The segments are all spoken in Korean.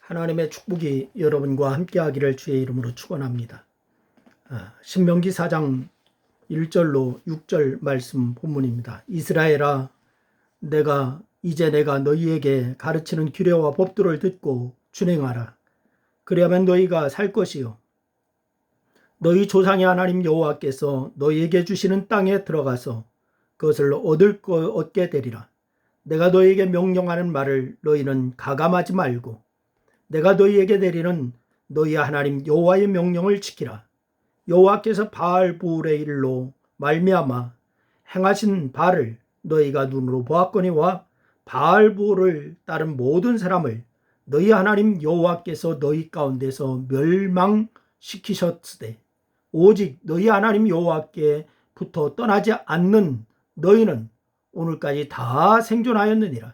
하나님의 축복이 여러분과 함께하기를 주의 이름으로 축원합니다. 신명기 4장 1절로 6절 말씀 본문입니다. 이스라엘아, 이제 내가 너희에게 가르치는 규례와 법도를 듣고 준행하라. 그리하면 너희가 살 것이요 너희 조상의 하나님 여호와께서 너희에게 주시는 땅에 들어가서 그것을 얻게 되리라. 내가 너희에게 명령하는 말을 너희는 가감하지 말고 내가 너희에게 내리는 너희 하나님 여호와의 명령을 지키라. 여호와께서 바알부울의 일로 말미암아 행하신 바를 너희가 눈으로 보았거니와 바알부울을 따른 모든 사람을 너희 하나님 여호와께서 너희 가운데서 멸망시키셨으되 오직 너희 하나님 여호와께부터 떠나지 않는 너희는 오늘까지 다 생존하였느니라.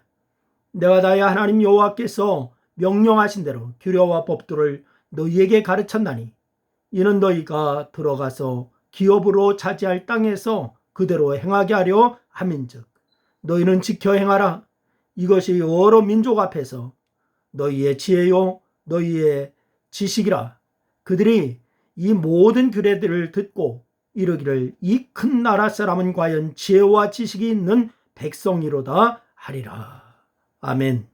내가 나의 하나님 여호와께서 명령하신 대로 규례와 법도를 너희에게 가르쳤나니 이는 너희가 들어가서 기업으로 차지할 땅에서 그대로 행하게 하려 함인즉 너희는 지켜 행하라. 이것이 여러 민족 앞에서 너희의 지혜요 너희의 지식이라. 그들이 이 모든 규례들을 듣고 이르기를 이 큰 나라 사람은 과연 지혜와 지식이 있는 백성이로다 하리라. 아멘.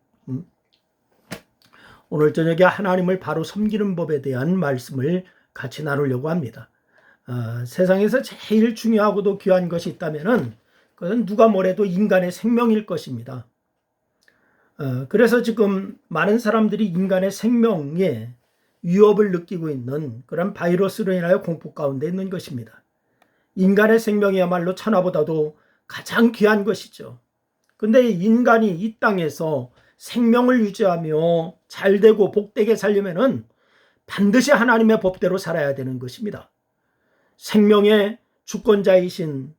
오늘 저녁에 하나님을 바로 섬기는 법에 대한 말씀을 같이 나누려고 합니다. 세상에서 제일 중요하고도 귀한 것이 있다면 그것은 누가 뭐래도 인간의 생명일 것입니다. 그래서 지금 많은 사람들이 인간의 생명에 위협을 느끼고 있는 그런 바이러스로 인하여 공포 가운데 있는 것입니다. 인간의 생명이야말로 천하보다도 가장 귀한 것이죠. 그런데 인간이 이 땅에서 생명을 유지하며 잘되고 복되게 살려면 반드시 하나님의 법대로 살아야 되는 것입니다. 생명의 주권자이신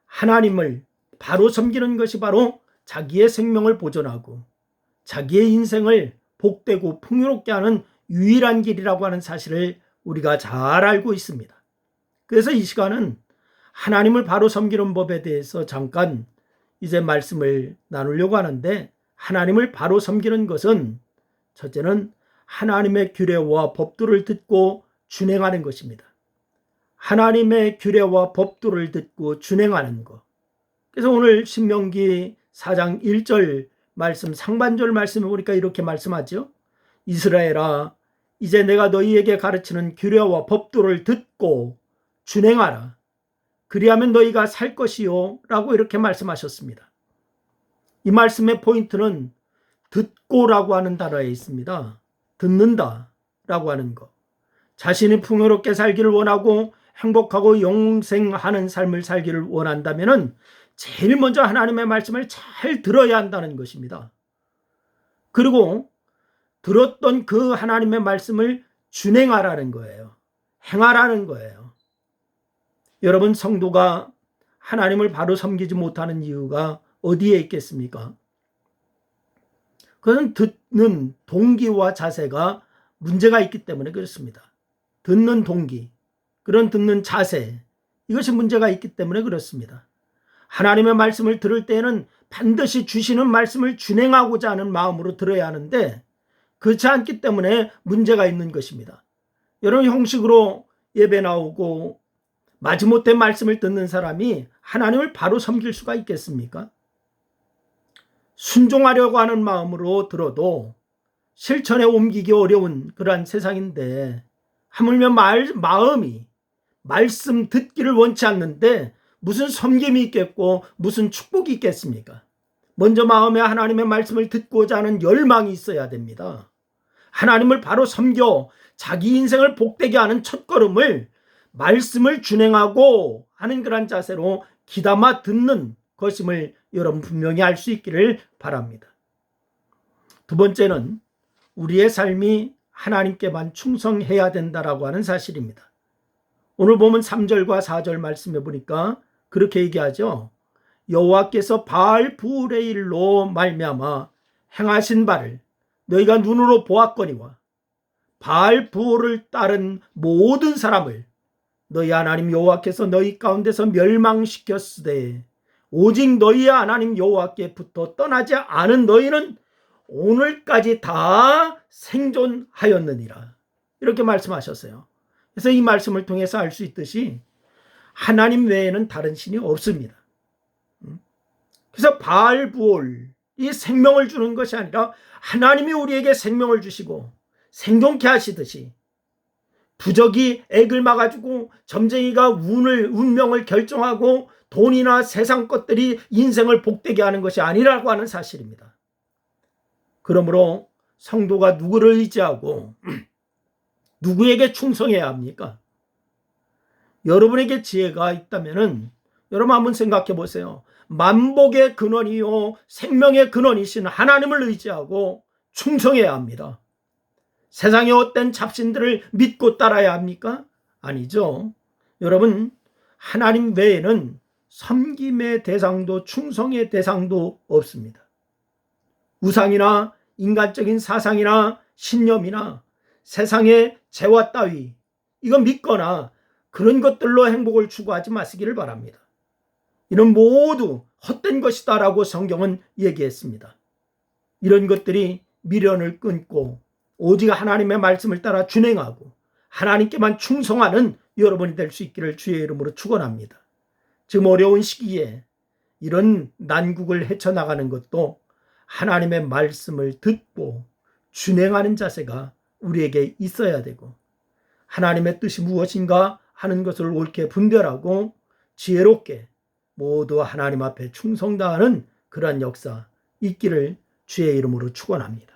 하나님을 바로 섬기는 것이 바로 자기의 생명을 보존하고 자기의 인생을 복되고 풍요롭게 하는 유일한 길이라고 하는 사실을 우리가 잘 알고 있습니다. 그래서 이 시간은 하나님을 바로 섬기는 법에 대해서 잠깐 이제 말씀을 나누려고 하는데, 하나님을 바로 섬기는 것은 첫째는 하나님의 규례와 법도를 듣고 준행하는 것입니다. 하나님의 규례와 법도를 듣고 준행하는 것. 그래서 오늘 신명기 4장 1절 말씀, 상반절 말씀을 보니까 이렇게 말씀하죠. 이스라엘아, 이제 내가 너희에게 가르치는 규례와 법도를 듣고 준행하라. 그리하면 너희가 살 것이요 라고 이렇게 말씀하셨습니다. 이 말씀의 포인트는 듣고라고 하는 단어에 있습니다. 듣는다 라고 하는 것. 자신이 풍요롭게 살기를 원하고 행복하고 영생하는 삶을 살기를 원한다면 제일 먼저 하나님의 말씀을 잘 들어야 한다는 것입니다. 그리고 들었던 그 하나님의 말씀을 준행하라는 거예요. 행하라는 거예요. 여러분, 성도가 하나님을 바로 섬기지 못하는 이유가 어디에 있겠습니까? 그것은 듣는 동기와 자세가 문제가 있기 때문에 그렇습니다. 듣는 동기, 그런 듣는 자세, 이것이 문제가 있기 때문에 그렇습니다. 하나님의 말씀을 들을 때에는 반드시 주시는 말씀을 준행하고자 하는 마음으로 들어야 하는데 그렇지 않기 때문에 문제가 있는 것입니다. 여러분, 형식으로 예배 나오고 마지못해 말씀을 듣는 사람이 하나님을 바로 섬길 수가 있겠습니까? 순종하려고 하는 마음으로 들어도 실천에 옮기기 어려운 그러한 세상인데, 하물며 마음이 말씀 듣기를 원치 않는데 무슨 섬김이 있겠고 무슨 축복이 있겠습니까? 먼저 마음에 하나님의 말씀을 듣고자 하는 열망이 있어야 됩니다. 하나님을 바로 섬겨 자기 인생을 복되게 하는 첫걸음을 말씀을 준행하고 하는 그런 자세로 귀담아 듣는 것임을 여러분 분명히 알 수 있기를 바랍니다. 두 번째는 우리의 삶이 하나님께만 충성해야 된다라고 하는 사실입니다. 오늘 보면 3절과 4절 말씀해 보니까 그렇게 얘기하죠. 여호와께서 바알부울의 일로 말미암아 행하신 바를 너희가 눈으로 보았거니와 바알부울을 따른 모든 사람을 너희 하나님 여호와께서 너희 가운데서 멸망시켰으되 오직 너희의 하나님 여호와께부터 떠나지 않은 너희는 오늘까지 다 생존하였느니라. 이렇게 말씀하셨어요. 그래서 이 말씀을 통해서 알 수 있듯이 하나님 외에는 다른 신이 없습니다. 그래서 바알부올, 이 생명을 주는 것이 아니라 하나님이 우리에게 생명을 주시고 생존케 하시듯이 부적이 액을 막아주고 점쟁이가 운명을 결정하고 돈이나 세상 것들이 인생을 복되게 하는 것이 아니라고 하는 사실입니다. 그러므로 성도가 누구를 의지하고 누구에게 충성해야 합니까? 여러분에게 지혜가 있다면 여러분 한번 생각해 보세요. 만복의 근원이요 생명의 근원이신 하나님을 의지하고 충성해야 합니다. 세상의 어떤 잡신들을 믿고 따라야 합니까? 아니죠. 여러분, 하나님 외에는 섬김의 대상도 충성의 대상도 없습니다. 우상이나 인간적인 사상이나 신념이나 세상의 재화 따위, 이거 믿거나 그런 것들로 행복을 추구하지 마시기를 바랍니다. 이는 모두 헛된 것이다라고 성경은 얘기했습니다. 이런 것들이 미련을 끊고 오직 하나님의 말씀을 따라 준행하고 하나님께만 충성하는 여러분이 될 수 있기를 주의 이름으로 축원합니다. 지금 어려운 시기에 이런 난국을 헤쳐나가는 것도 하나님의 말씀을 듣고 준행하는 자세가 우리에게 있어야 되고 하나님의 뜻이 무엇인가 하는 것을 옳게 분별하고 지혜롭게 모두 하나님 앞에 충성다하는 그러한 역사 있기를 주의 이름으로 축원합니다.